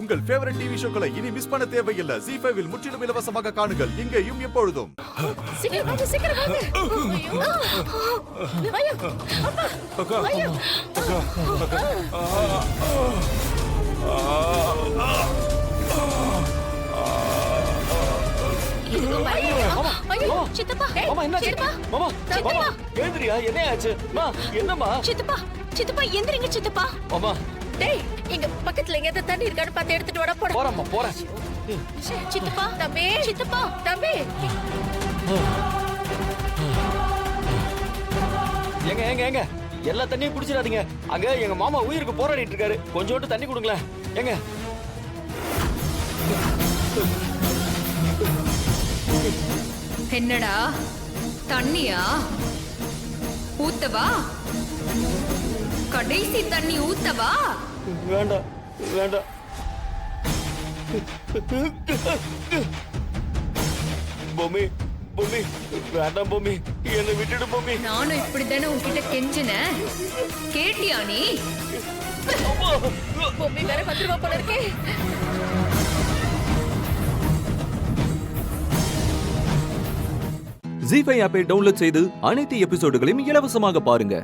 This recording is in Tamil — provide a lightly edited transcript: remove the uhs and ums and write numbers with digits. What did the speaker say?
உங்கள் ஃபேவரட் டிவி ஷோக்களை இனி மிஸ் பண்ண தேவையில்லை. ZEE5 இல் முற்றிலும் இலவசமாக காணுங்கள். இங்கேயும் எப்பொழுதும். சீக்கிரம் வாங்க, சீக்கிரம் வாங்க. ஐயோ. அப்பா. அக்கா ஐயோ. அக்கா அக்கா எதுக்கு பயப்படுறீங்க? ஐயோ, சித்தப்பா. மாமா என்னாச்சு? சித்தப்பா. மாமா சித்தப்பா. மாமா எழுந்திரியா? என்ன ஆச்சு? என்னம்மா? சித்தப்பா, சித்தப்பா எந்திரிங்க சித்தப்பா. மாமா டேய், இங்க பக்கத்துல எங்க தண்ணி இருக்கான்னு பார்த்து எடுத்துட்டு வாடா போடா. போறேம்மா போறேன். சித்தப்பா, தம்பி, சித்தப்பா, தம்பி. ஏங்க ஏங்க ஏங்க எல்லா தண்ணியும் குடிச்சிடாதீங்க. அங்க எங்க மாமா உயிருக்கு போராடிட்டு இருக்காரு. கொஞ்சோண்டு தண்ணி கொடுங்களேன். ஏங்க என்னடா தண்ணியா ஊத்தவா? கடைசி தண்ணி ஊத்தவா? வேண்டாம் வேண்டாம். பொம்மி பொம்மி வேண்டாம் பொம்மி, என்னை விட்டுடு பொம்மி. நானும் இப்படித்தானே உன்கிட்ட கெஞ்சினேன். கேட்டியா நீ? பொம்மி வேற வந்துருவா போல இருக்கே. ZEE5 ஆப்பை டவுன்லோட் செய்து அனைத்து எபிசோடுகளையும் இலவசமாக பாருங்க.